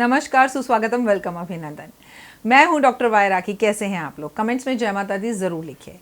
नमस्कार, सुस्वागतम, वेलकम, अभिनंदन। मैं हूं डॉक्टर वाई राखी। कैसे हैं आप लोग? कमेंट्स में जय माता दी जरूर लिखिए।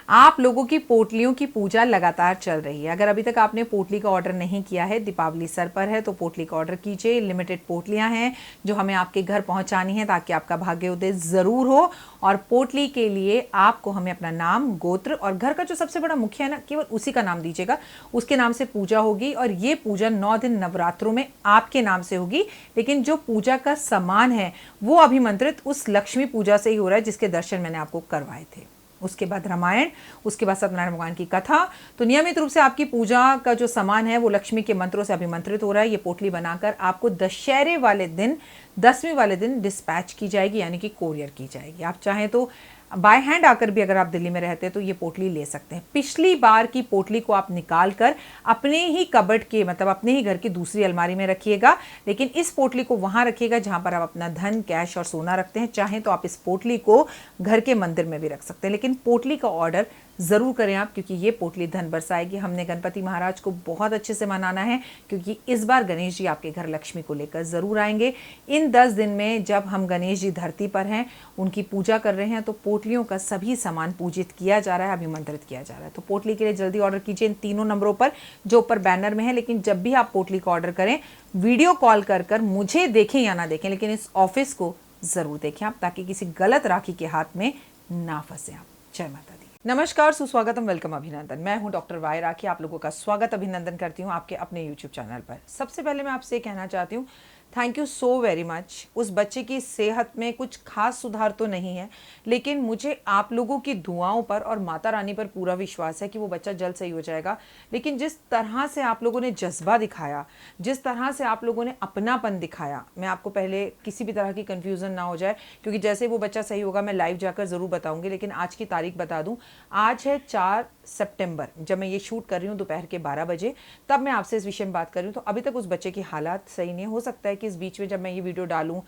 आप लोगों की पोटलियों की पूजा लगातार चल रही है। अगर अभी तक आपने पोटली का ऑर्डर नहीं किया है, दीपावली सर पर है, तो पोटली का ऑर्डर कीजिए। लिमिटेड पोटलियां हैं जो हमें आपके घर पहुंचानी है ताकि आपका भाग्योदय जरूर हो। और पोटली के लिए आपको हमें अपना नाम, गोत्र और घर का जो सबसे बड़ा मुखिया है ना, केवल उसी का नाम दीजिएगा। उसके नाम से पूजा होगी और ये पूजा 9 दिन नवरात्रों में आपके नाम से होगी। लेकिन जो पूजा का सामान है वो अभिमंत्रित उस लक्ष्मी पूजा से ही हो रहा है जिसके दर्शन मैंने आपको करवाए थे। उसके बाद रामायण, उसके बाद सत्यनारायण भगवान की कथा। तो नियमित रूप से आपकी पूजा का जो सामान है वो लक्ष्मी के मंत्रों से अभिमंत्रित हो रहा है। ये पोटली बनाकर आपको दशहरे वाले दिन, 10वीं वाले दिन डिस्पैच की जाएगी, यानी कि कोरियर की जाएगी। आप चाहें तो बाय हैंड आकर भी, अगर आप दिल्ली में रहते हैं तो ये पोटली ले सकते हैं। पिछली बार की पोटली को आप निकाल कर अपने ही कबर्ड के, मतलब अपने ही घर की दूसरी अलमारी में रखिएगा। लेकिन इस पोटली को वहां रखिएगा जहां पर आप अपना धन, कैश और सोना रखते हैं। चाहें तो आप इस पोटली को घर के मंदिर में भी रख सकते हैं, लेकिन पोटली का ऑर्डर ज़रूर करें आप, क्योंकि ये पोटली धन बरसाएगी। हमने गणपति महाराज को बहुत अच्छे से मनाना है, क्योंकि इस बार गणेश जी आपके घर लक्ष्मी को लेकर ज़रूर आएंगे। इन 10 दिन में जब हम गणेश जी धरती पर हैं, उनकी पूजा कर रहे हैं, तो पोटलियों का सभी सामान पूजित किया जा रहा है, अभिमंत्रित किया जा रहा है। तो पोटली के लिए जल्दी ऑर्डर कीजिए इन तीनों नंबरों पर जो ऊपर बैनर में है। लेकिन जब भी आप पोटली का ऑर्डर करें, वीडियो कॉल कर मुझे देखें या ना देखें, लेकिन इस ऑफिस को ज़रूर देखें आप, ताकि किसी गलत राखी के हाथ में ना फंसे आप। जय माता दी। नमस्कार, सुस्वागतम, वेलकम, अभिनंदन। मैं हूं डॉक्टर वाई राखी। आप लोगों का स्वागत, अभिनंदन करती हूं आपके अपने यूट्यूब चैनल पर। सबसे पहले मैं आपसे कहना चाहती हूं, thank you so very much. उस बच्चे की सेहत में कुछ खास सुधार तो नहीं है, लेकिन मुझे आप लोगों की दुआओं पर और माता रानी पर पूरा विश्वास है कि वो बच्चा जल्द सही हो जाएगा। लेकिन जिस तरह से आप लोगों ने जज्बा दिखाया, जिस तरह से आप लोगों ने अपनापन दिखाया, मैं आपको पहले किसी भी तरह की कन्फ्यूज़न ना हो जाए, क्योंकि जैसे वो बच्चा सही होगा मैं लाइव जाकर ज़रूर बताऊंगी। लेकिन आज की तारीख बता दूं, आज है 4 सितंबर। जब मैं ये शूट कर रही हूँ दोपहर के 12 बजे, तब मैं आपसे इस विषय में बात कर रही हूँ। तो अभी तक उस बच्चे की हालात सही नहीं। हो सकता है कि इस बीच में जब मैं ये वीडियो डालूँ,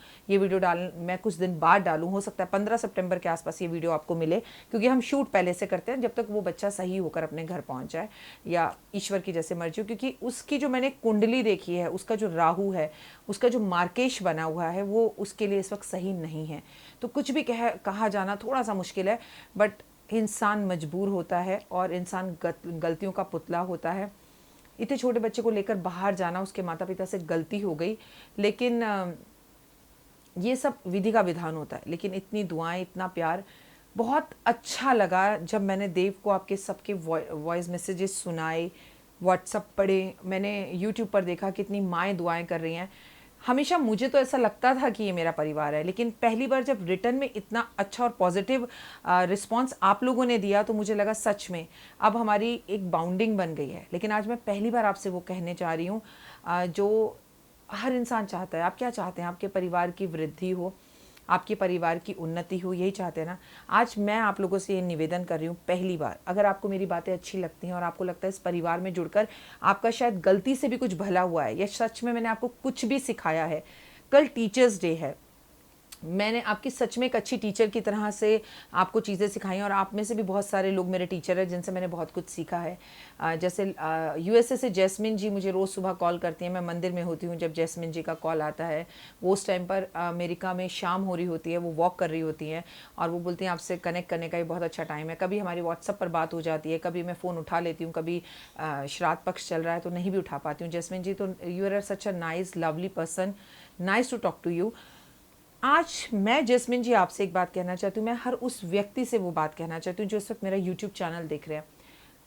मैं कुछ दिन बाद डालूँ, हो सकता है 15 सितंबर के आसपास ये वीडियो आपको मिले, क्योंकि हम शूट पहले से करते हैं जब तक वो बच्चा सही होकर अपने घर पहुँच जाए, या ईश्वर की जैसे मर्जी हो। क्योंकि उसकी जो मैंने कुंडली देखी है, उसका जो राहु है, उसका जो मार्केश बना हुआ है, वो उसके लिए इस वक्त सही नहीं है। तो कुछ भी कहा जाना थोड़ा सा मुश्किल है, बट इंसान मजबूर होता है और इंसान गलतियों का पुतला होता है। इतने छोटे बच्चे को लेकर बाहर जाना उसके माता पिता से गलती हो गई, लेकिन ये सब विधि का विधान होता है। लेकिन इतनी दुआएं, इतना प्यार, बहुत अच्छा लगा जब मैंने देव को आपके सबके वॉइस मैसेजेस सुनाए, व्हाट्सअप पढ़े, मैंने यूट्यूब पर देखा कितनी माएँ दुआएं कर रही हैं। हमेशा मुझे तो ऐसा लगता था कि ये मेरा परिवार है, लेकिन पहली बार जब रिटर्न में इतना अच्छा और पॉजिटिव रिस्पांस आप लोगों ने दिया, तो मुझे लगा सच में अब हमारी एक बाउंडिंग बन गई है। लेकिन आज मैं पहली बार आपसे वो कहने जा रही हूँ जो हर इंसान चाहता है। आप क्या चाहते हैं? आपके परिवार की वृद्धि हो, आपके परिवार की उन्नति हो, यही चाहते हैं ना। आज मैं आप लोगों से ये निवेदन कर रही हूँ, पहली बार अगर आपको मेरी बातें अच्छी लगती हैं और आपको लगता है इस परिवार में जुड़कर आपका शायद गलती से भी कुछ भला हुआ है, या सच में मैंने आपको कुछ भी सिखाया है। कल टीचर्स डे है, मैंने आपकी सच में एक अच्छी टीचर की तरह से आपको चीज़ें सिखाई, और आप में से भी बहुत सारे लोग मेरे टीचर हैं जिनसे मैंने बहुत कुछ सीखा है। जैसे यूएसए से जैस्मिन जी मुझे रोज़ सुबह कॉल करती हैं। मैं मंदिर में होती हूँ जब जैस्मिन जी का कॉल आता है। वो उस टाइम पर अमेरिका में शाम हो रही होती है, वो वॉक कर रही होती हैं, और वो बोलती हैं आपसे कनेक्ट करने का ये बहुत अच्छा टाइम है। कभी हमारी व्हाट्सअप पर बात हो जाती है, कभी मैं फ़ोन उठा लेती हूँ, कभी श्राद्ध पक्ष चल रहा है तो नहीं भी उठा पाती हूँ। जैस्मिन जी, तो you are such a nice lovely person, nice to talk to you. आज मैं जैस्मिन जी आपसे एक बात कहना चाहती हूँ। मैं हर उस व्यक्ति से वो बात कहना चाहती हूँ जो इस वक्त मेरा यूट्यूब चैनल देख रहे हैं।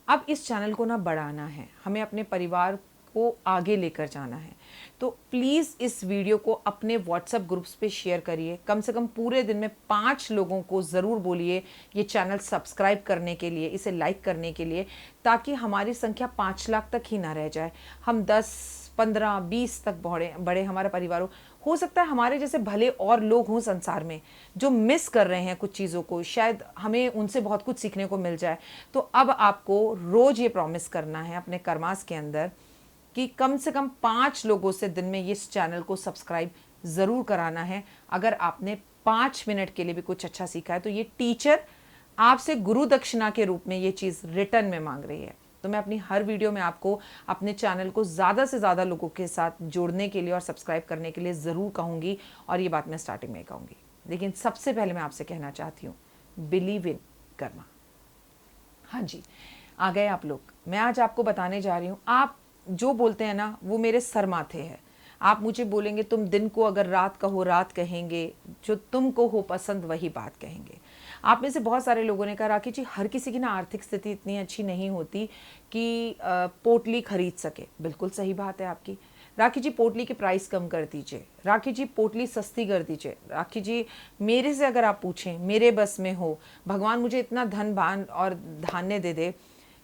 अब इस चैनल को ना बढ़ाना है, हमें अपने परिवार को आगे लेकर जाना है। तो प्लीज़ इस वीडियो को अपने व्हाट्सएप ग्रुप्स पे शेयर करिए। कम से कम पूरे दिन में 5 लोगों को ज़रूर बोलिए ये चैनल सब्सक्राइब करने के लिए, इसे लाइक करने के लिए, ताकि हमारी संख्या 5 लाख तक ही ना रह जाए। हम 10, 15, 20 तक बड़े हमारा परिवार हो सकता है हमारे जैसे भले और लोग हों संसार में जो मिस कर रहे हैं कुछ चीज़ों को, शायद हमें उनसे बहुत कुछ सीखने को मिल जाए। तो अब आपको रोज़ ये प्रॉमिस करना है अपने कर्मास के अंदर कि कम से कम 5 लोगों से दिन में इस चैनल को सब्सक्राइब ज़रूर कराना है। अगर आपने 5 मिनट के लिए भी कुछ अच्छा सीखा है, तो ये टीचर आपसे गुरु दक्षिणा के रूप में ये चीज़ रिटर्न में मांग रही है। तो मैं अपनी हर वीडियो में आपको अपने चैनल को ज़्यादा से ज़्यादा लोगों के साथ जोड़ने के लिए और सब्सक्राइब करने के लिए ज़रूर कहूँगी, और ये बात मैं स्टार्टिंग में कहूँगी। लेकिन सबसे पहले मैं आपसे कहना चाहती हूँ, बिलीव इन कर्मा। हाँ जी, आ गए आप लोग। मैं आज आपको बताने जा रही हूँ, आप जो बोलते हैं ना वो मेरे सर माथे है। आप मुझे बोलेंगे तुम दिन को अगर रात कहो रात कहेंगे, जो तुमको हो पसंद वही बात कहेंगे। आप में से बहुत सारे लोगों ने कहा राखी जी हर किसी की ना आर्थिक स्थिति इतनी अच्छी नहीं होती कि पोटली खरीद सके। बिल्कुल सही बात है आपकी। राखी जी पोटली की प्राइस कम कर दीजिए, राखी जी पोटली सस्ती कर दीजिए। राखी जी मेरे से अगर आप पूछें, मेरे बस में हो, भगवान मुझे इतना धन भान और धान्य दे दे,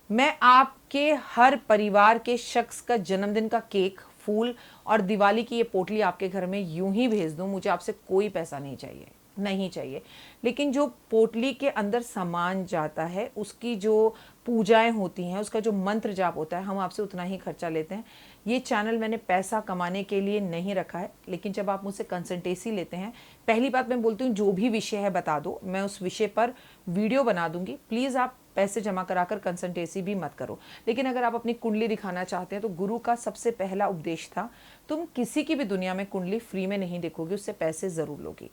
मैं आपके हर परिवार के शख्स का जन्मदिन का केक, फूल और दिवाली की ये पोटली आपके घर में यूं ही भेज दूं। मुझे आपसे कोई पैसा नहीं चाहिए, नहीं चाहिए। लेकिन जो पोटली के अंदर सामान जाता है, उसकी जो पूजाएं होती हैं, उसका जो मंत्र जाप होता है, हम आपसे उतना ही खर्चा लेते हैं। ये चैनल मैंने पैसा कमाने के लिए नहीं रखा है, लेकिन जब आप मुझसे कंसल्टेंसी लेते हैं, पहली बात मैं बोलती हूँ जो भी विषय है बता दो, मैं उस विषय पर वीडियो बना दूंगी। प्लीज़ आप पैसे जमा कराकर कंसल्टेंसी भी मत करो। लेकिन अगर आप अपनी कुंडली दिखाना चाहते हैं तो गुरु का सबसे पहला उपदेश था, तुम किसी की भी दुनिया में कुंडली फ्री में नहीं देखोगे, उससे पैसे ज़रूर लोगी।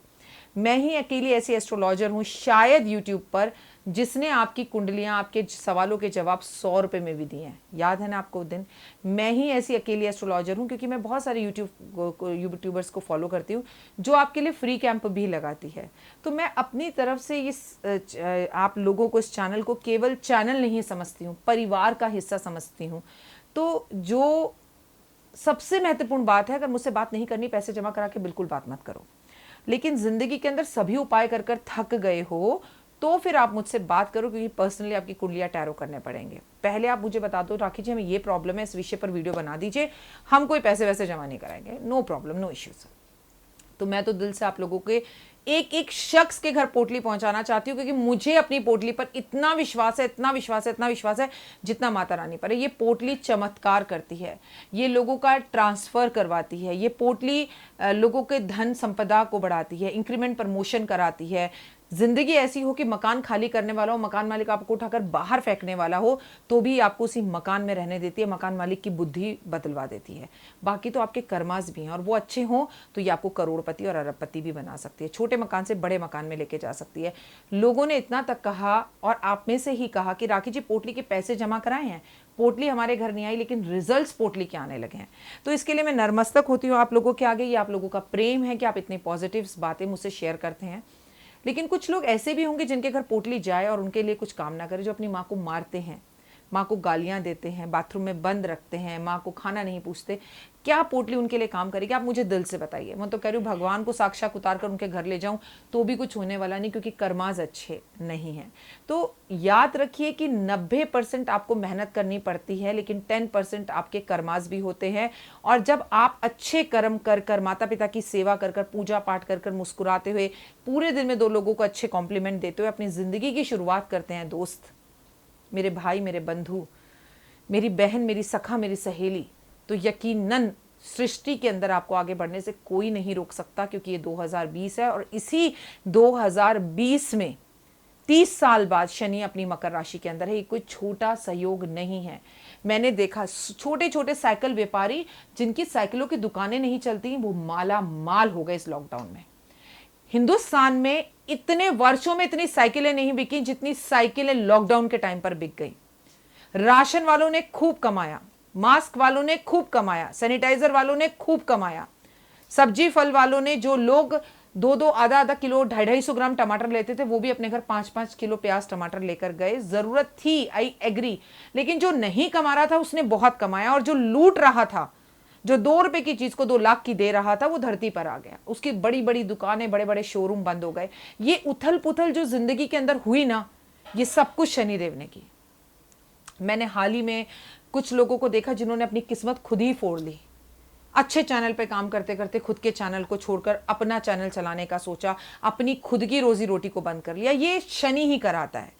मैं ही अकेली ऐसी एस्ट्रोलॉजर हूँ शायद यूट्यूब पर जिसने आपकी कुंडलियाँ, आपके सवालों के जवाब 100 रुपये में भी दिए हैं। याद है ना आपको दिन? मैं ही ऐसी अकेली एस्ट्रोलॉजर हूँ, क्योंकि मैं बहुत सारे यूट्यूबर्स को फॉलो करती हूँ जो आपके लिए फ्री कैंप भी लगाती है। तो मैं अपनी तरफ से इस आप लोगों को, इस चैनल को केवल चैनल नहीं समझती हूँ, परिवार का हिस्सा समझती हूँ। तो जो सबसे महत्वपूर्ण बात है, अगर मुझसे बात नहीं करनी, पैसे जमा करा के बिल्कुल बात मत करो। लेकिन जिंदगी के अंदर सभी उपाय कर कर थक गए हो तो फिर आप मुझसे बात करो, क्योंकि पर्सनली आपकी कुंडलियां टैरो करने पड़ेंगे। पहले आप मुझे बता दो राखी जी हमें ये प्रॉब्लम है, इस विषय पर वीडियो बना दीजिए, हम कोई पैसे वैसे जमा नहीं कराएंगे, नो प्रॉब्लम, नो इश्यूज। तो मैं तो दिल से आप लोगों के एक एक शख्स के घर पोटली पहुंचाना चाहती हूँ, क्योंकि मुझे अपनी पोटली पर इतना विश्वास है, इतना विश्वास है, इतना विश्वास है जितना माता रानी पर है। ये पोटली चमत्कार करती है, ये लोगों का ट्रांसफर करवाती है, ये पोटली लोगों के धन संपदा को बढ़ाती है, इंक्रीमेंट प्रमोशन कराती है। जिंदगी ऐसी हो कि मकान खाली करने वाला हो, मकान मालिक आपको उठाकर बाहर फेंकने वाला हो, तो भी आपको उसी मकान में रहने देती है, मकान मालिक की बुद्धि बदलवा देती है। बाकी तो आपके कर्मास भी हैं, और वो अच्छे हों तो ये आपको करोड़पति और अरबपति भी बना सकती है, छोटे मकान से बड़े मकान में लेके जा सकती है। लोगों ने इतना तक कहा, और आप में से ही कहा कि राखी जी पोटली के पैसे जमा कराए हैं, पोटली हमारे घर नहीं आई, लेकिन रिजल्ट्स पोटली के आने लगे हैं। तो इसके लिए मैं नतमस्तक होती हूँ आप लोगों के आगे। ये आप लोगों का प्रेम है कि आप इतनी पॉजिटिव बातें मुझसे शेयर करते हैं। लेकिन कुछ लोग ऐसे भी होंगे जिनके घर पोटली जाए और उनके लिए कुछ काम ना करे, जो अपनी माँ को मारते हैं, माँ को गालियाँ देते हैं, बाथरूम में बंद रखते हैं, माँ को खाना नहीं पूछते। क्या पोटली उनके लिए काम करेगी? आप मुझे दिल से बताइए। मैं तो कह रही हूँ भगवान को साक्षात उतार कर उनके घर ले जाऊँ तो भी कुछ होने वाला नहीं, क्योंकि कर्माज अच्छे नहीं हैं। तो याद रखिए कि 90% आपको मेहनत करनी पड़ती है, लेकिन 10% आपके कर्माज भी होते हैं। और जब आप अच्छे कर्म कर कर, माता पिता की सेवा कर कर, पूजा पाठ कर कर, मुस्कुराते हुए, पूरे दिन में 2 लोगों को अच्छे कॉम्प्लीमेंट देते हुए अपनी ज़िंदगी की शुरुआत करते हैं दोस्त, मेरे भाई, मेरे बंधु, मेरी बहन, मेरी सखा, मेरी सहेली, तो यकीनन सृष्टि के अंदर आपको आगे बढ़ने से कोई नहीं रोक सकता, क्योंकि ये 2020 है। और इसी 2020 में 30 साल बाद शनि अपनी मकर राशि के अंदर है। ये कोई छोटा सहयोग नहीं है। मैंने देखा छोटे छोटे साइकिल व्यापारी जिनकी साइकिलों की दुकानें नहीं चलती, वो माला माल हो गए इस लॉकडाउन में। हिंदुस्तान में इतने वर्षों में इतनी साइकिलें नहीं बिकी जितनी साइकिलें लॉकडाउन के टाइम पर बिक गई। राशन वालों ने खूब कमाया, मास्क वालों ने खूब कमाया, सैनिटाइजर वालों ने खूब कमाया, सब्जी फल वालों ने, जो लोग 2-2, आधा-आधा किलो, 250-250 ग्राम टमाटर लेते थे, वो भी अपने घर 5-5 किलो प्याज टमाटर लेकर गए। जरूरत थी, आई एग्री। लेकिन जो नहीं कमा रहा था उसने बहुत कमाया, और जो लूट रहा था, जो 2 रुपए की चीज को 2 लाख की दे रहा था, वो धरती पर आ गया। उसकी बड़ी बड़ी दुकानें, बड़े बड़े शोरूम बंद हो गए। ये उथल पुथल जो जिंदगी के अंदर हुई ना, ये सब कुछ शनिदेव ने की। मैंने हाल ही में कुछ लोगों को देखा जिन्होंने अपनी किस्मत खुद ही फोड़ ली। अच्छे चैनल पे काम करते करते खुद के चैनल को छोड़कर अपना चैनल चलाने का सोचा, अपनी खुद की रोजी रोटी को बंद कर लिया। ये शनि ही कराता है।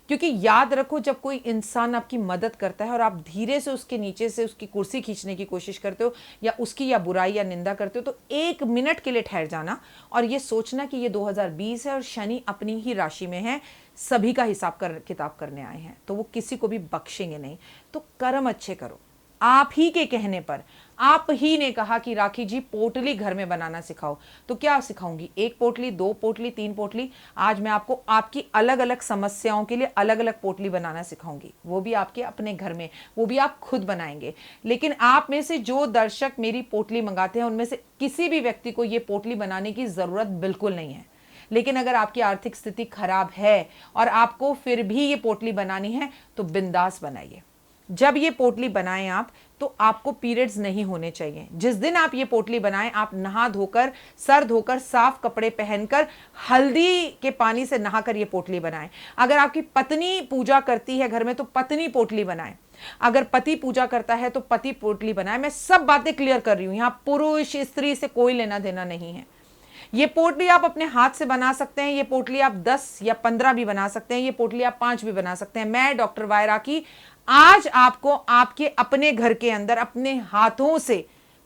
क्योंकि याद रखो, जब कोई इंसान आपकी मदद करता है और आप धीरे से उसके नीचे से उसकी कुर्सी खींचने की कोशिश करते हो या उसकी या बुराई या निंदा करते हो, तो 1 मिनट के लिए ठहर जाना और ये सोचना कि ये 2020 है और शनि अपनी ही राशि में है, सभी का हिसाब किताब करने आए हैं, तो वो किसी को भी बख्शेंगे नहीं। तो कर्म अच्छे करो। आप ही के कहने पर, आप ही ने कहा कि राखी जी पोटली घर में बनाना सिखाओ, तो क्या सिखाऊंगी? 1 पोटली, 2 पोटली, 3 पोटली? आज मैं आपको आपकी अलग अलग समस्याओं के लिए अलग अलग पोटली बनाना सिखाऊंगी, वो भी आपके अपने घर में, वो भी आप खुद बनाएंगे। लेकिन आप में से जो दर्शक मेरी पोटली मंगाते हैं, उनमें से किसी भी व्यक्ति को ये पोटली बनाने की जरूरत बिल्कुल नहीं है। लेकिन अगर आपकी आर्थिक स्थिति खराब है और आपको फिर भी ये पोटली बनानी है, तो बिंदास बनाइए। जब ये पोटली बनाएं आप, तो आपको पीरियड्स नहीं होने चाहिए। जिस दिन आप ये पोटली बनाएं, आप नहा धोकर, सर धोकर, साफ कपड़े पहनकर, हल्दी के पानी से नहाकर ये पोटली बनाएं। अगर आपकी पत्नी पूजा करती है घर में, तो पत्नी पोटली बनाएं। अगर पति पूजा करता है, तो पति पोटली बनाए। मैं सब बातें क्लियर कर रही हूं, यहां पुरुष स्त्री से कोई लेना देना नहीं है। ये पोटली आप अपने हाथ से बना सकते हैं, ये पोटली आप 10 या 15 भी बना सकते हैं, ये पोटली आप 5 भी बना सकते हैं। मैं डॉक्टर वाय राखी आज आपको आपके अपने घर के अंदर अपने हाथों से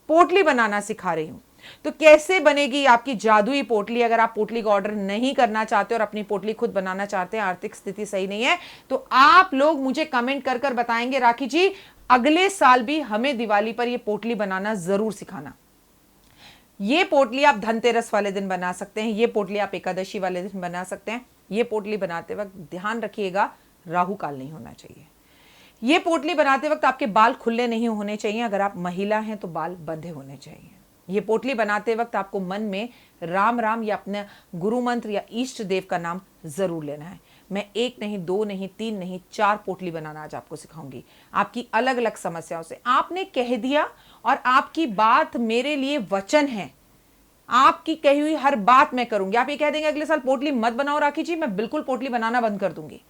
पोटली बनाना सिखा रही हूं। तो कैसे बनेगी आपकी जादुई पोटली? अगर आप पोटली का ऑर्डर नहीं करना चाहते और अपनी पोटली खुद बनाना चाहते हैं, आर्थिक स्थिति सही नहीं है, तो आप लोग मुझे कमेंट कर कर बताएंगे, राखी जी अगले साल भी हमें दिवाली पर यह पोटली बनाना जरूर सिखाना। ये पोटली आप धनतेरस वाले दिन बना सकते हैं, ये पोटली आप एकादशी वाले दिन बना सकते हैं। ये पोटली बनाते वक्त ध्यान रखिएगा, राहु काल नहीं होना चाहिए। ये पोटली बनाते वक्त आपके बाल खुले नहीं होने चाहिए। अगर आप महिला हैं तो बाल बंधे होने चाहिए। ये पोटली बनाते वक्त आपको मन में राम राम या अपने गुरु मंत्र या इष्ट देव का नाम जरूर लेना है। मैं 1 नहीं, 2 नहीं, 3 नहीं, 4 पोटली बनाना आज आपको सिखाऊंगी, आपकी अलग अलग समस्याओं से। आपने कह दिया और आपकी बात मेरे लिए वचन है, आपकी कही हुई हर बात मैं करूंगी। आप ये कह देंगे अगले साल पोटली मत बनाओ राखी जी, मैं बिल्कुल पोटली बनाना बंद कर दूंगी।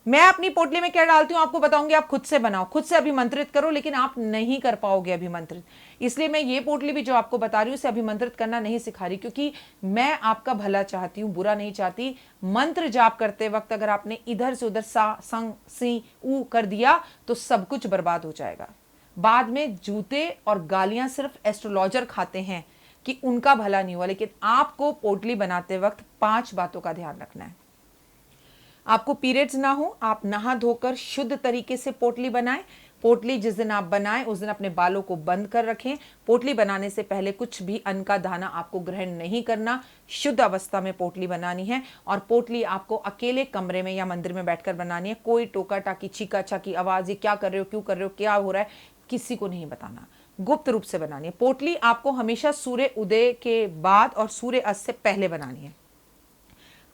मैं अपनी पोटली में क्या डालती हूं आपको बताऊंगी, आप खुद से बनाओ, खुद से अभिमंत्रित करो, लेकिन आप नहीं कर पाओगे अभिमंत्रित। इसलिए मैं ये पोटली भी जो आपको बता रही हूं, उसे अभिमंत्रित करना नहीं सिखा रही, क्योंकि मैं आपका भला चाहती हूं, बुरा नहीं चाहती। मंत्र जाप करते वक्त अगर आपने इधर से उधर सा संग सी ऊ कर दिया, तो सब कुछ बर्बाद हो जाएगा। बाद में जूते और गालियां सिर्फ एस्ट्रोलॉजर खाते हैं कि उनका भला नहीं हुआ। लेकिन आपको पोटली बनाते वक्त 5 बातों का ध्यान रखना है। आपको पीरियड्स ना हो, आप नहा धोकर शुद्ध तरीके से पोटली बनाएं। पोटली जिस दिन आप बनाएं, उस दिन अपने बालों को बंद कर रखें। पोटली बनाने से पहले कुछ भी अन्न का दाना आपको ग्रहण नहीं करना। शुद्ध अवस्था में पोटली बनानी है और पोटली आपको अकेले कमरे में या मंदिर में बैठकर बनानी है। कोई टोका टाकी, चीका चाकी आवाज, ये क्या कर रहे हो, क्यों कर रहे हो, क्या हो रहा है, किसी को नहीं बताना। गुप्त रूप से बनानी है। पोटली आपको हमेशा सूर्य उदय के बाद और सूर्य अस्त से पहले बनानी है।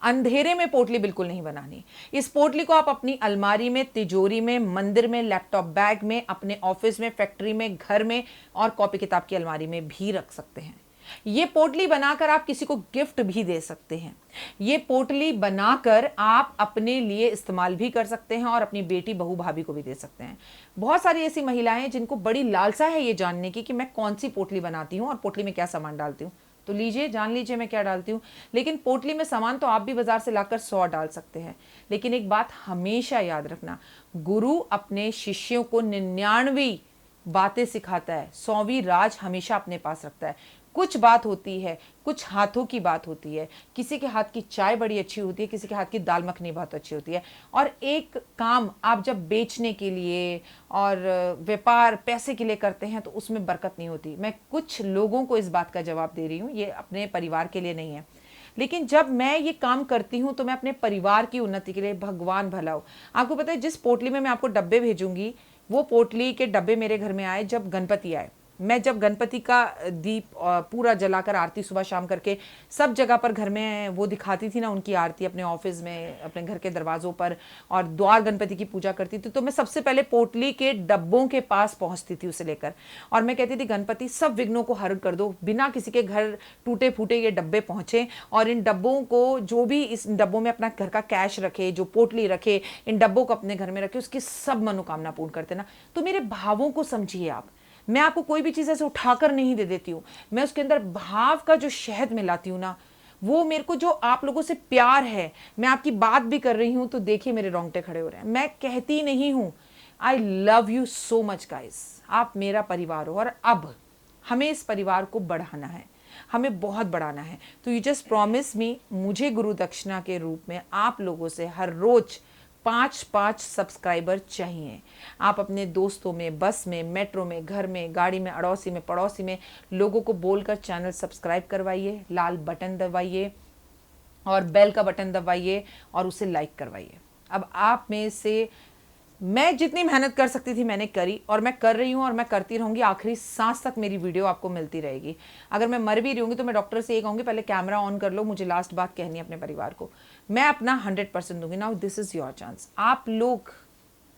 अंधेरे में पोटली बिल्कुल नहीं बनानी। इस पोटली को आप अपनी अलमारी में, तिजोरी में, मंदिर में, लैपटॉप बैग में, अपने ऑफिस में, फैक्ट्री में, घर में और कॉपी किताब की अलमारी में भी रख सकते हैं। ये पोटली बनाकर आप किसी को गिफ्ट भी दे सकते हैं। ये पोटली बनाकर आप अपने लिए इस्तेमाल भी कर सकते हैं और अपनी बेटी, बहू, भाभी को भी दे सकते हैं। बहुत सारी ऐसी महिलाएं हैं जिनको बड़ी लालसा है ये जानने की कि मैं कौन सी पोटली बनाती हूँ और पोटली में क्या सामान डालती हूँ। तो लीजिए, जान लीजिए मैं क्या डालती हूँ। लेकिन पोटली में सामान तो आप भी बाजार से लाकर 100 डाल सकते हैं। लेकिन एक बात हमेशा याद रखना, गुरु अपने शिष्यों को 99 बातें सिखाता है, 100वीं राज हमेशा अपने पास रखता है। कुछ बात होती है, कुछ हाथों की बात होती है। किसी के हाथ की चाय बड़ी अच्छी होती है, किसी के हाथ की दाल मखनी बहुत अच्छी होती है। और एक काम आप जब बेचने के लिए और व्यापार पैसे के लिए करते हैं तो उसमें बरकत नहीं होती। मैं कुछ लोगों को इस बात का जवाब दे रही हूँ, ये अपने परिवार के लिए नहीं है। लेकिन जब मैं ये काम करती हूँ तो मैं अपने परिवार की उन्नति के लिए, भगवान भला हो। आपको पता है, जिस पोटली में मैं आपको डब्बे भेजूंगी, वो पोटली के डब्बे मेरे घर में आए जब गणपति आए। मैं जब गणपति का दीप पूरा जलाकर आरती सुबह शाम करके सब जगह पर घर में वो दिखाती थी ना, उनकी आरती अपने ऑफिस में, अपने घर के दरवाजों पर, और द्वार गणपति की पूजा करती थी, तो मैं सबसे पहले पोटली के डब्बों के पास पहुंचती थी उसे लेकर, और मैं कहती थी गणपति सब विघ्नों को हरण कर दो, बिना किसी के घर टूटे फूटे ये डब्बे पहुंचे, और इन डब्बों को, जो भी इस डब्बों में अपना घर का कैश रखे, जो पोटली रखे, इन डब्बों को अपने घर में रखे, उसकी सब मनोकामना पूर्ण करते ना। तो मेरे भावों को समझिए आप। मैं आपको कोई भी चीज़ ऐसे उठाकर नहीं दे देती हूँ, मैं उसके अंदर भाव का जो शहद मिलाती हूँ ना, वो मेरे को जो आप लोगों से प्यार है, मैं आपकी बात भी कर रही हूं तो देखिए मेरे रोंगटे खड़े हो रहे हैं। मैं कहती नहीं हूं I love you so much guys, आप मेरा परिवार हो और अब हमें इस परिवार को बढ़ाना है, हमें बहुत बढ़ाना है। तो यू जस्ट प्रॉमिस मी, मुझे गुरु दक्षिणा के रूप में आप लोगों से हर रोज 5-5 सब्सक्राइबर चाहिए। आप अपने दोस्तों में, बस में, मेट्रो में, घर में, गाड़ी में, अड़ोसी में, पड़ोसी में लोगों को बोलकर चैनल सब्सक्राइब करवाइए, लाल बटन दबाइए और बेल का बटन दबाइए और उसे लाइक करवाइए। अब आप में से मैं जितनी मेहनत कर सकती थी मैंने करी और मैं कर रही हूँ और मैं करती रहूँगी, आखिरी सांस तक मेरी वीडियो आपको मिलती रहेगी। अगर मैं मर भी रही होंगी तो मैं डॉक्टर से ये कहूँगी पहले कैमरा ऑन कर लो, मुझे लास्ट बात कहनी है अपने परिवार को। मैं अपना 100% दूंगी। Now this is your chance. आप लोग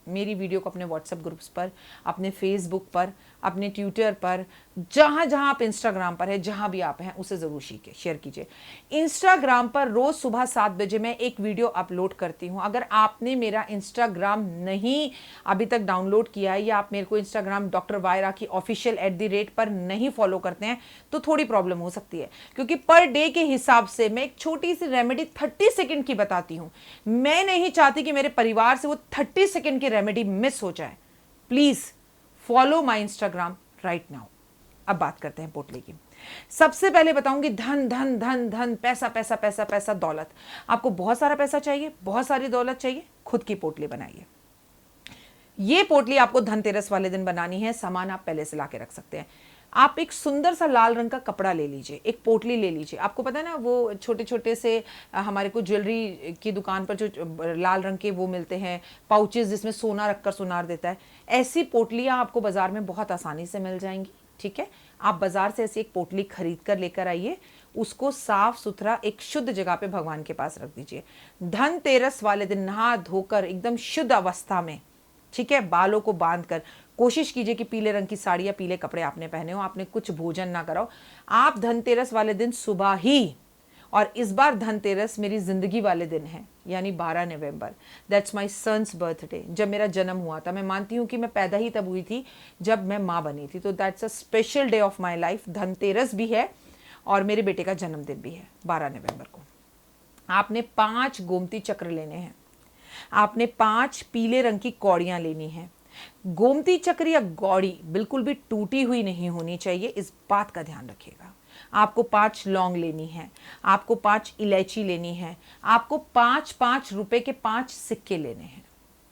मेरी वीडियो को अपने व्हाट्सएप ग्रुप्स पर, अपने फेसबुक पर, अपने ट्विटर पर, जहाँ जहाँ आप, इंस्टाग्राम पर है, जहाँ भी आप हैं उसे ज़रूर शेयर कीजिए। इंस्टाग्राम पर रोज़ सुबह 7 बजे मैं एक वीडियो अपलोड करती हूँ। अगर आपने मेरा इंस्टाग्राम नहीं अभी तक डाउनलोड किया है या आप मेरे को इंस्टाग्राम डॉक्टर वाई राखी ऑफिशियल @ पर नहीं फॉलो करते हैं तो थोड़ी प्रॉब्लम हो सकती है, क्योंकि पर डे के हिसाब से मैं एक छोटी सी रेमेडी 30 सेकेंड की बताती हूँ। मैं नहीं चाहती कि मेरे परिवार से वो 30 सेकेंड की रेमेडी मिस हो जाए। Please follow my Instagram right now. अब बात करते हैं पोटली की। सबसे पहले बताऊंगी धन धन धन धन, पैसा पैसा पैसा पैसा, दौलत। आपको बहुत सारा पैसा चाहिए, बहुत सारी दौलत चाहिए, खुद की पोटली बनाइए। ये पोटली आपको धनतेरस वाले दिन बनानी है। सामान आप पहले से ला के रख सकते हैं। आप एक सुंदर सा लाल रंग का कपड़ा ले लीजिए, एक पोटली ले लीजिए। आपको पता है ना वो छोटे छोटे से हमारे को ज्वेलरी की दुकान पर जो लाल रंग के वो मिलते हैं पाउचेस जिसमें सोना रखकर सुनार देता है, ऐसी पोटलियां आपको बाजार में बहुत आसानी से मिल जाएंगी। ठीक है, आप बाजार से ऐसी एक पोटली खरीद कर लेकर आइए, उसको साफ सुथरा एक शुद्ध जगह पे भगवान के पास रख दीजिए। धनतेरस वाले दिन नहा धोकर एकदम शुद्ध अवस्था में, ठीक है, बालों को बांध कर कोशिश कीजिए कि पीले रंग की साड़ी या पीले कपड़े आपने पहने हो, आपने कुछ भोजन ना कराओ। आप धनतेरस वाले दिन सुबह ही, और इस बार धनतेरस मेरी जिंदगी वाले दिन है, यानी 12 नवंबर, दैट्स माय सन्स बर्थडे। जब मेरा जन्म हुआ था, मैं मानती हूँ कि मैं पैदा ही तब हुई थी जब मैं माँ बनी थी, तो that's a special day of my life. Dhanteras भी है और मेरे बेटे का जन्मदिन भी है 12 नवंबर को। आपने 5 गोमती चक्र लेने हैं, आपने 5 पीले रंग की कौड़ियां लेनी है। गोमती चक्र या गौड़ी बिल्कुल भी टूटी हुई नहीं होनी चाहिए, इस बात का ध्यान रखिएगा। आपको 5 लौंग लेनी है, आपको 5 इलायची लेनी है, आपको 5-5 रुपए के 5 सिक्के लेने हैं।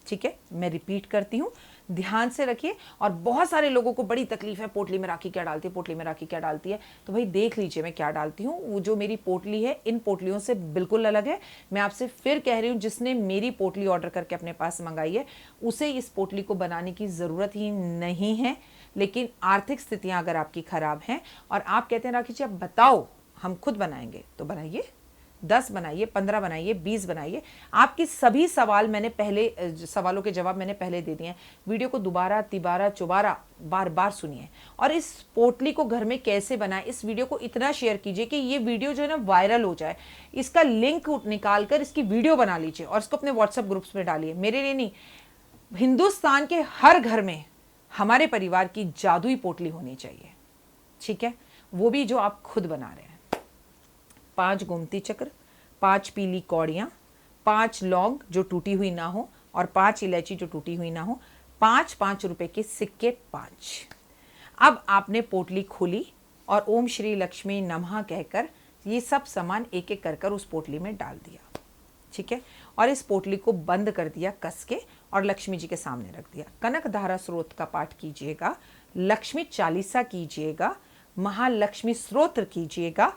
ठीक है, मैं रिपीट करती हूँ, ध्यान से रखिए। और बहुत सारे लोगों को बड़ी तकलीफ है, पोटली में राखी क्या डालती है, पोटली में राखी क्या डालती है। तो भाई देख लीजिए मैं क्या डालती हूँ। वो जो मेरी पोटली है इन पोटलियों से बिल्कुल अलग है। मैं आपसे फिर कह रही हूँ, जिसने मेरी पोटली ऑर्डर करके अपने पास मंगाई है उसे इस पोटली को बनाने की ज़रूरत ही नहीं है। लेकिन आर्थिक स्थितियाँ अगर आपकी ख़राब हैं और आप कहते हैं राखी जी आप बताओ हम खुद बनाएंगे, तो बनाइए, 10 बनाइए, 15 बनाइए, 20 बनाइए। आपकी सभी सवाल मैंने पहले, सवालों के जवाब मैंने पहले दे दिए हैं। वीडियो को दोबारा तिबारा चौबारा बार बार सुनिए। और इस पोटली को घर में कैसे बनाएं, इस वीडियो को इतना शेयर कीजिए कि ये वीडियो जो है ना वायरल हो जाए। इसका लिंक निकाल कर इसकी वीडियो बना लीजिए और इसको अपने व्हाट्सएप ग्रुप्स में डालिए। मेरे लिए नहीं, हिंदुस्तान के हर घर में हमारे परिवार की जादुई पोटली होनी चाहिए। ठीक है, वो भी जो आप खुद बना रहे हैं। 5 गोमती चक्र, 5 पीली कौड़ियाँ, 5 लौंग जो टूटी हुई ना हो और 5 इलायची जो टूटी हुई ना हो, 5-5 रुपए के सिक्के 5। अब आपने पोटली खोली और ओम श्री लक्ष्मी नमः कहकर ये सब सामान एक एक कर उस पोटली में डाल दिया। ठीक है, और इस पोटली को बंद कर दिया कस के और लक्ष्मी जी के सामने रख दिया। कनक धारा स्रोत का पाठ कीजिएगा, लक्ष्मी चालीसा कीजिएगा, महालक्ष्मी स्तोत्र कीजिएगा।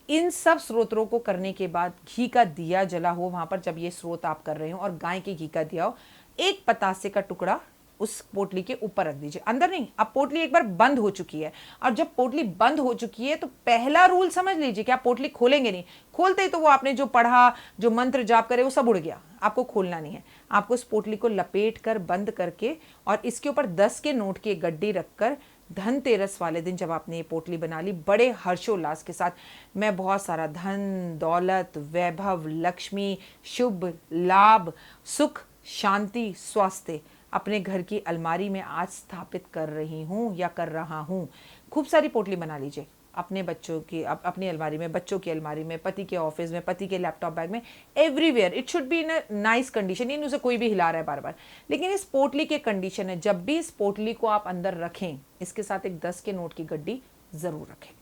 इन सब स्रोतों को करने के बाद घी का दिया जला हो वहां पर, जब ये स्रोत आप कर रहे हो, और गाय के घी का दिया हो, एक पतासे का टुकड़ा उस पोटली के ऊपर रख दीजिए, अंदर नहीं। अब पोटली एक बार बंद हो चुकी है, और जब पोटली बंद हो चुकी है तो पहला रूल समझ लीजिए कि आप पोटली खोलेंगे नहीं। खोलते ही तो वो आपने जो पढ़ा, जो मंत्र जाप करे, वो सब उड़ गया। आपको खोलना नहीं है, आपको इस पोटली को लपेट कर बंद करके और इसके ऊपर 10 के नोट की गड्डी रखकर धनतेरस वाले दिन जब आपने ये पोटली बना ली, बड़े हर्षोल्लास के साथ, मैं बहुत सारा धन दौलत वैभव लक्ष्मी शुभ लाभ सुख शांति स्वास्थ्य अपने घर की अलमारी में आज स्थापित कर रही हूँ या कर रहा हूँ। खूब सारी पोटली बना लीजिए। अपने बच्चों की अपनी अलमारी में, बच्चों की अलमारी में, पति के ऑफिस में, पति के लैपटॉप बैग में, everywhere it should be in a nice condition. इन उसे कोई भी हिला रहा है बार बार, लेकिन इस पोटली के कंडीशन है, जब भी इस पोटली को आप अंदर रखें इसके साथ एक 10 के नोट की गड्डी जरूर रखें,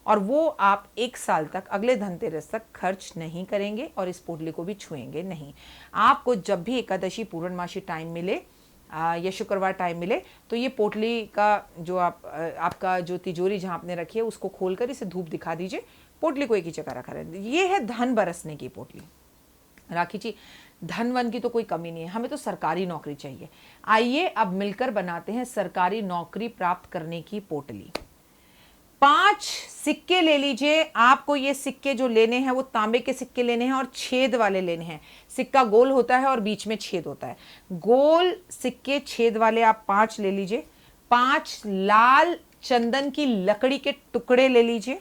और वो आप 1 साल तक, अगले धनतेरस तक खर्च नहीं करेंगे और इस पोटली को भी छुएंगे नहीं। आपको जब भी एकादशी पूर्णमासी टाइम मिले या शुक्रवार टाइम मिले तो ये पोटली का जो आपका जो तिजोरी जहाँ आपने रखी है उसको खोलकर इसे धूप दिखा दीजिए, पोटली को एक ही जगह रखा रहे। ये है धन बरसने की पोटली। राखी जी, धन वन की तो कोई कमी नहीं है, हमें तो सरकारी नौकरी चाहिए। आइए अब मिलकर बनाते हैं सरकारी नौकरी प्राप्त करने की पोटली। 5 सिक्के ले लीजिए। आपको ये सिक्के जो लेने हैं वो तांबे के सिक्के लेने हैं और छेद वाले लेने हैं। सिक्का गोल होता है और बीच में छेद होता है। गोल सिक्के छेद वाले आप 5 ले लीजिए। 5 लाल चंदन की लकड़ी के टुकड़े ले लीजिए।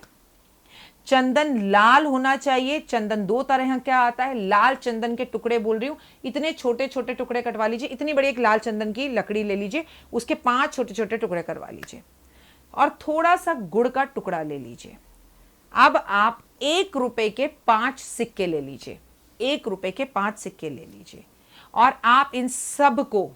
चंदन लाल होना चाहिए। चंदन 2 तरह का आता है, लाल चंदन के टुकड़े बोल रही हूं, इतने छोटे छोटे टुकड़े कटवा लीजिए। इतनी बड़ी एक लाल चंदन की लकड़ी ले लीजिए, उसके 5 छोटे छोटे टुकड़े करवा लीजिए और थोड़ा सा गुड़ का टुकड़ा ले लीजिए। अब आप 1 रुपए के 5 सिक्के ले लीजिए। 1 रुपए के 5 सिक्के ले लीजिए और आप इन सब को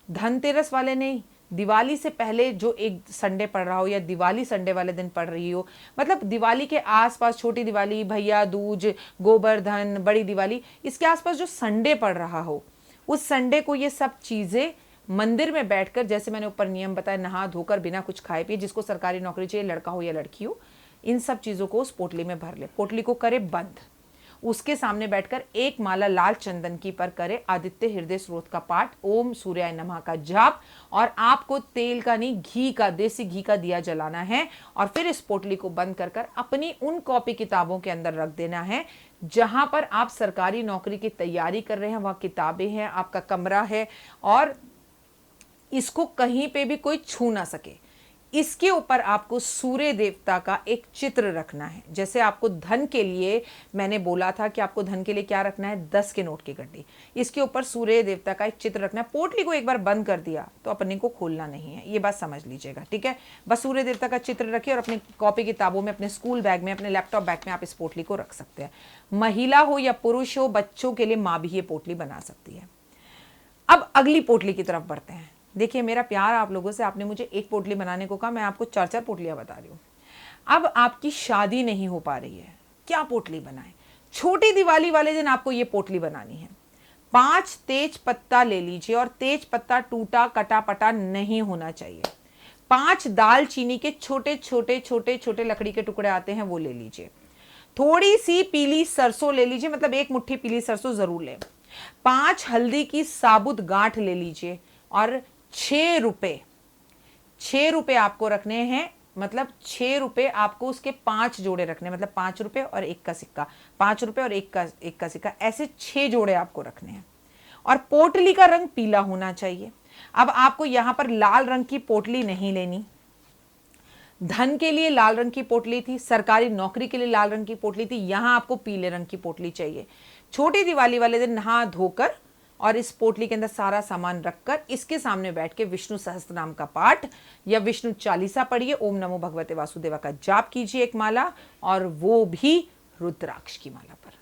धनतेरस वाले नहीं, दिवाली से पहले जो एक संडे पड़ रहा हो या दिवाली संडे वाले दिन पड़ रही हो, मतलब दिवाली के आसपास, छोटी दिवाली, भैया दूज, गोवर्धन, बड़ी दिवाली, इसके आसपास जो संडे पड़ रहा हो उस संडे को ये सब चीजें मंदिर में बैठकर, जैसे मैंने ऊपर नियम बताया, नहा धोकर बिना कुछ खाए पिए, जिसको सरकारी नौकरी चाहिए, लड़का हो या लड़की हो, इन सब चीजों को उस पोटली में भर ले। पोटली को करे बंद, उसके सामने बैठकर 1 माला लाल चंदन की पर करे आदित्य हृदय स्रोत का पाठ, ओम सूर्याय नमः का जाप, और आपको तेल का नहीं, घी का, देसी घी का दिया जलाना है। और फिर इस पोटली को बंद कर अपनी उन कॉपी किताबों के अंदर रख देना है जहां पर आप सरकारी नौकरी की तैयारी कर रहे हैं। वहां किताबें हैं, आपका कमरा है, और इसको कहीं पे भी कोई छू ना सके। इसके ऊपर आपको सूर्य देवता का एक चित्र रखना है। जैसे आपको धन के लिए मैंने बोला था कि आपको धन के लिए क्या रखना है, 10 के नोट की गड्डी, इसके ऊपर सूर्य देवता का एक चित्र रखना है। पोटली को एक बार बंद कर दिया तो अपने को खोलना नहीं है, ये बात समझ लीजिएगा, ठीक है। बस सूर्य देवता का चित्र रखिए और अपनी कॉपी किताबों में, अपने स्कूल बैग में, अपने लैपटॉप बैग में आप इस पोटली को रख सकते हैं। महिला हो या पुरुष हो, बच्चों के लिए माँ भी ये पोटली बना सकती है। अब अगली पोटली की तरफ बढ़ते हैं। देखिए, मेरा प्यार आप लोगों से, आपने मुझे 1 पोटली बनाने को कहा, मैं आपको 4-4 पोटलियां बता रही हूं। अब आपकी शादी नहीं हो पा रही है, क्या पोटली बनाएं? छोटी दिवाली वाले दिन आपको ये पोटली बनानी है। 5 तेज पत्ता ले लीजिए और तेज पत्ता टूटा कटा पटा नहीं होना चाहिए। 5 दालचीनी के छोटे छोटे छोटे छोटे लकड़ी के टुकड़े आते हैं, वो ले लीजिए। थोड़ी सी पीली सरसों ले लीजिए, मतलब 1 मुट्ठी पीली सरसों जरूर लें। 5 हल्दी की साबुत गांठ ले लीजिए और 6 रुपए आपको रखने हैं, मतलब 6 रुपए आपको उसके 5 जोड़े रखने, मतलब 5 रुपए और 1 का सिक्का, 5 रुपए और 1 का सिक्का, ऐसे 6 जोड़े आपको रखने हैं। और पोटली का रंग पीला होना चाहिए। अब आपको यहां पर लाल रंग की पोटली नहीं लेनी। धन के लिए लाल रंग की पोटली थी, सरकारी नौकरी के लिए लाल रंग की पोटली थी, यहां आपको पीले रंग की पोटली चाहिए। छोटी दिवाली वाले दिन नहा धोकर और इस पोटली के अंदर सारा सामान रखकर इसके सामने बैठ के विष्णु सहस्त्र नाम का पाठ या विष्णु चालीसा पढ़िए, ओम नमो भगवते वासुदेवा का जाप कीजिए 1 माला, और वो भी रुद्राक्ष की माला पर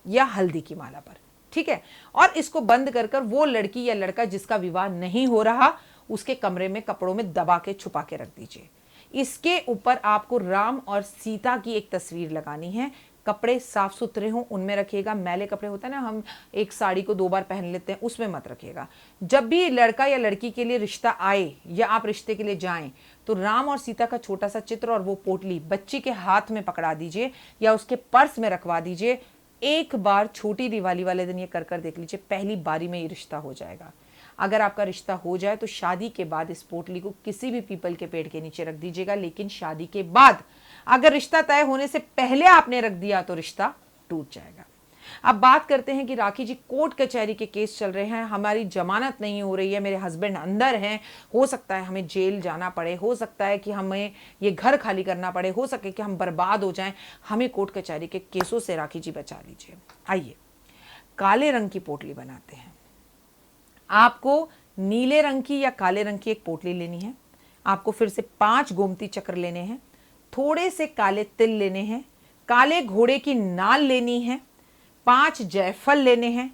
या हल्दी की माला पर, ठीक है। और इसको बंद कर वो लड़की या लड़का जिसका विवाह नहीं हो रहा, उसके कमरे में कपड़ों में दबा के छुपा के रख दीजिए। इसके ऊपर आपको राम और सीता की एक तस्वीर लगानी है। कपड़े साफ सुथरे हों उनमें रखिएगा। मैले कपड़े होते हैं ना, हम एक साड़ी को 2 बार पहन लेते हैं, उसमें मत रखिएगा। जब भी लड़का या लड़की के लिए रिश्ता आए या आप रिश्ते के लिए जाएं तो राम और सीता का छोटा सा चित्र और वो पोटली बच्ची के हाथ में पकड़ा दीजिए या उसके पर्स में रखवा दीजिए। एक बार छोटी दिवाली वाले दिन ये कर देख लीजिए, पहली बारी में ये रिश्ता हो जाएगा। अगर आपका रिश्ता हो जाए तो शादी के बाद इस पोटली को किसी भी पीपल के पेड़ के नीचे रख दीजिएगा, लेकिन शादी के बाद, अगर रिश्ता तय होने से पहले आपने रख दिया तो रिश्ता टूट जाएगा। अब बात करते हैं कि राखी जी, कोर्ट कचहरी के केस चल रहे हैं, हमारी जमानत नहीं हो रही है, मेरे हस्बैंड अंदर हैं, हो सकता है हमें जेल जाना पड़े, हो सकता है कि हमें ये घर खाली करना पड़े, हो सके कि हम बर्बाद हो जाएं, हमें कोर्ट कचहरी के केसों से राखी जी बचा लीजिए। आइए काले रंग की पोटली बनाते हैं। आपको नीले रंग की या काले रंग की एक पोटली लेनी है। आपको फिर से 5 गोमती चक्र लेने हैं, थोड़े से काले तिल लेने हैं, काले घोड़े की नाल लेनी है, 5 जायफल लेने हैं,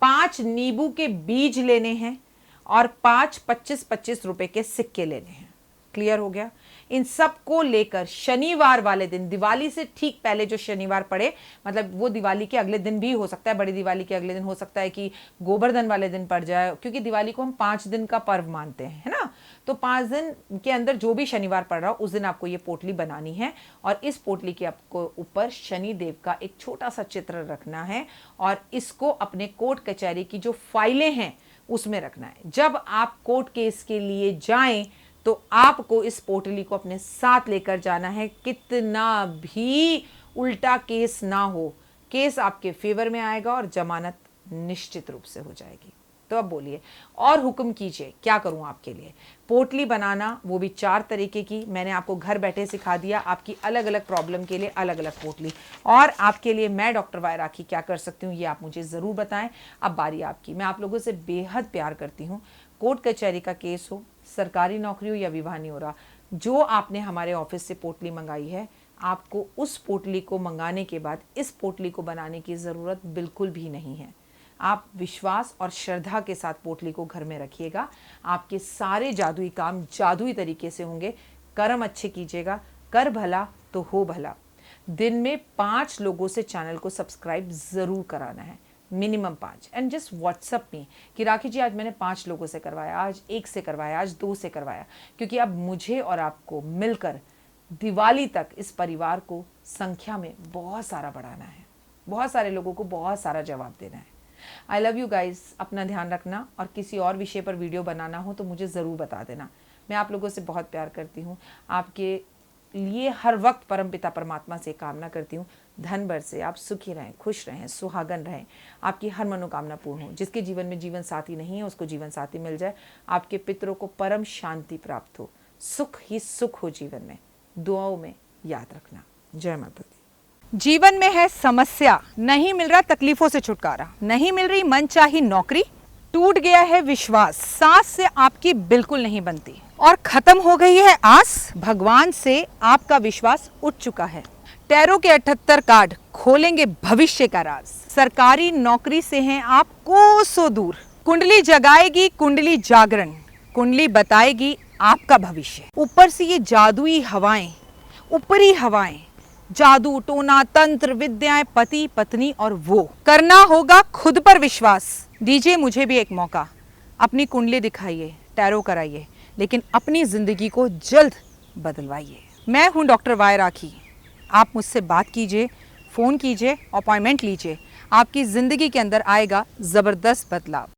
5 नींबू के बीज लेने हैं और 5 25-25 रुपए के सिक्के लेने हैं। क्लियर हो गया? इन सबको लेकर शनिवार वाले दिन, दिवाली से ठीक पहले जो शनिवार पड़े, मतलब वो दिवाली के अगले दिन भी हो सकता है, बड़ी दिवाली के अगले दिन हो सकता है कि गोवर्धन वाले दिन पड़ जाए, क्योंकि दिवाली को हम 5 दिन का पर्व मानते हैं, है ना। तो 5 दिन के अंदर जो भी शनिवार पड़ रहा हो उस दिन आपको ये पोटली बनानी है और इस पोटली के आपको ऊपर शनि देव का एक छोटा सा चित्र रखना है और इसको अपने कोर्ट कचहरी की जो फाइलें हैं उसमें रखना है। जब आप कोर्ट केस के लिए जाएं तो आपको इस पोटली को अपने साथ लेकर जाना है, कितना भी उल्टा केस ना हो, केस आपके फेवर में आएगा और जमानत निश्चित रूप से हो जाएगी। तो अब बोलिए और हुक्म कीजिए, क्या करूं आपके लिए? पोटली बनाना, वो भी 4 तरीके की मैंने आपको घर बैठे सिखा दिया, आपकी अलग अलग प्रॉब्लम के लिए अलग अलग पोटली। और आपके लिए मैं डॉक्टर वाई राखी क्या कर सकती हूँ ये आप मुझे ज़रूर बताएं। अब बारी आपकी। मैं आप लोगों से बेहद प्यार करती हूँ। कोर्ट कचहरी का केस हो, सरकारी नौकरी हो या विवाह नहीं हो रहा, जो आपने हमारे ऑफिस से पोटली मंगाई है, आपको उस पोटली को मंगाने के बाद इस पोटली को बनाने की ज़रूरत बिल्कुल भी नहीं है। आप विश्वास और श्रद्धा के साथ पोटली को घर में रखिएगा, आपके सारे जादुई काम जादुई तरीके से होंगे। कर्म अच्छे कीजिएगा, कर भला तो हो भला। दिन में 5 लोगों से चैनल को सब्सक्राइब ज़रूर कराना है, मिनिमम 5। एंड जस्ट व्हाट्सअप में कि राखी जी आज मैंने 5 लोगों से करवाया, आज 1 से करवाया, आज 2 से करवाया, क्योंकि अब मुझे और आपको मिलकर दिवाली तक इस परिवार को संख्या में बहुत सारा बढ़ाना है, बहुत सारे लोगों को बहुत सारा जवाब देना है। I love you guys. अपना ध्यान रखना और किसी और विषय पर वीडियो बनाना हो तो मुझे ज़रूर बता देना। मैं आप लोगों से बहुत प्यार करती हूँ, आपके लिए हर वक्त परमपिता परमात्मा से कामना करती हूँ धन बरसे, आप सुखी रहें, खुश रहें, सुहागन रहें, आपकी हर मनोकामना पूर्ण हो। जिसके जीवन में जीवन साथी नहीं है उसको जीवन साथी मिल जाए, आपके पितरों को परम शांति प्राप्त हो, सुख ही सुख हो जीवन में। दुआओं में याद रखना। जय माता दी। जीवन में है समस्या, नहीं मिल रहा तकलीफों से छुटकारा, नहीं मिल रही मनचाही नौकरी, टूट गया है विश्वास, सांस से आपकी बिल्कुल नहीं बनती और खत्म हो गई है आस, भगवान से आपका विश्वास उठ चुका है। टैरो के 78 कार्ड खोलेंगे भविष्य का राज, सरकारी नौकरी से हैं आप कोसों दूर, कुंडली जगाएगी कुंडली जागरण, कुंडली बताएगी आपका भविष्य। ऊपर से ये जादुई हवाएं, ऊपरी हवाएं, जादू टोना तंत्र विद्याएं, पति पत्नी और वो, करना होगा खुद पर विश्वास। दीजिए मुझे भी एक मौका, अपनी कुंडली दिखाइए, टैरो कराइए, लेकिन अपनी जिंदगी को जल्द बदलवाइए। मैं हूं डॉक्टर वाई राखी। आप मुझसे बात कीजिए, फ़ोन कीजिए, अपॉइंटमेंट लीजिए, आपकी ज़िंदगी के अंदर आएगा ज़बरदस्त बदलाव।